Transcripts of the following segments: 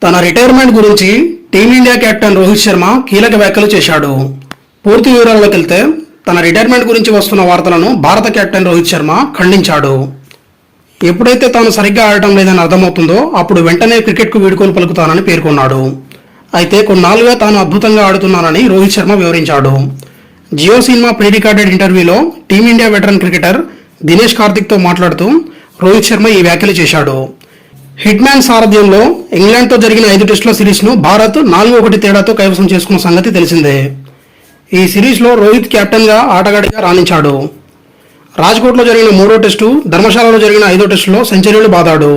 తన రిటైర్మెంట్ గురించి team India captain Rohit Sharma కీలక వ్యాఖ్యలు చేశాడు. పూర్తి వివరాల్లోకి వెళ్తే తన రిటైర్మెంట్ గురించి వస్తున్న వార్తలను భారత కెప్టెన్ రోహిత్ శర్మ ఖండించాడు. ఎప్పుడైతే తాను సరిగ్గా ఆడటం లేదని అర్థమవుతుందో అప్పుడు వెంటనే క్రికెట్కు వీడ్కోలు పలుకుతానని పేర్కొన్నాడు. అయితే కొన్నాళ్లుగా తాను అద్భుతంగా ఆడుతున్నానని రోహిత్ శర్మ వివరించాడు. జియో సినిమా ప్రీ రికార్డెడ్ ఇంటర్వ్యూలో టీమిండియా వెటరన్ క్రికెటర్ దినేష్ కార్తిక్తో మాట్లాడుతూ రోహిత్ శర్మ ఈ వ్యాఖ్యలు చేశాడు. హిట్ మ్యాన్ సారథ్యంలో ఇంగ్లాండ్తో జరిగిన 5 టెస్టుల సిరీస్ను భారత్ 4-1 తేడాతో కైవసం చేసుకున్న సంగతి తెలిసిందే. ఈ సిరీస్లో రోహిత్ కెప్టెన్గా ఆటగాడిగా రాణించాడు. రాజ్కోట్లో జరిగిన 3వ టెస్టు, ధర్మశాలలో జరిగిన 5వ టెస్టులో సెంచరీలు బాదాడు.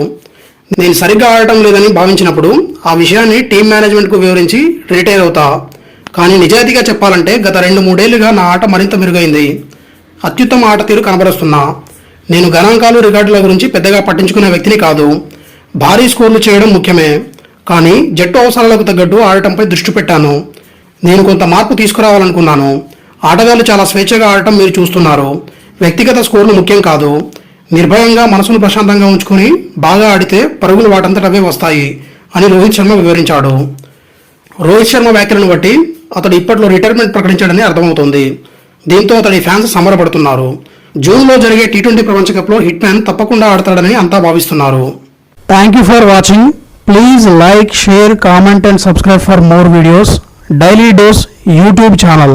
నేను సరిగ్గా ఆడటం లేదని భావించినప్పుడు ఆ విషయాన్ని టీం మేనేజ్మెంట్కు వివరించి రిటైర్ అవుతా. కానీ నిజాయితీగా చెప్పాలంటే గత 2-3 ఏళ్లుగా నా ఆట మరింత మెరుగైంది. అత్యుత్తమ ఆట తీరు కనబరుస్తున్నా. నేను గణాంకాలు, రికార్డుల గురించి పెద్దగా పట్టించుకునే వ్యక్తిని కాదు. భారీ స్కోర్లు చేయడం ముఖ్యమే, కానీ జట్టు అవసరాలకు తగ్గట్టు ఆడటంపై దృష్టి పెట్టాను. నేను కొంత మార్పు తీసుకురావాలనుకున్నాను. ఆటగాళ్లు చాలా స్వేచ్ఛగా ఆడటం మీరు చూస్తున్నారు. వ్యక్తిగత స్కోర్లు ముఖ్యం కాదు. నిర్భయంగా మనసును ప్రశాంతంగా ఉంచుకుని బాగా ఆడితే పరుగులు వాటంతటవే వస్తాయి అని రోహిత్ శర్మ వివరించాడు. రోహిత్ శర్మ వ్యాఖ్యలను బట్టి అతడు ఇప్పట్లో రిటైర్మెంట్ ప్రకటించాడని అర్థమవుతోంది. దీంతో అతడి ఫ్యాన్స్ సంబరపడుతున్నారు. జూన్లో జరిగే టీ20 ప్రపంచ కప్లో హిట్ మ్యాన్ తప్పకుండా ఆడతాడని అంతా భావిస్తున్నారు. Thank you for watching. Please like, share, comment and subscribe for more videos. Daily Dose YouTube channel.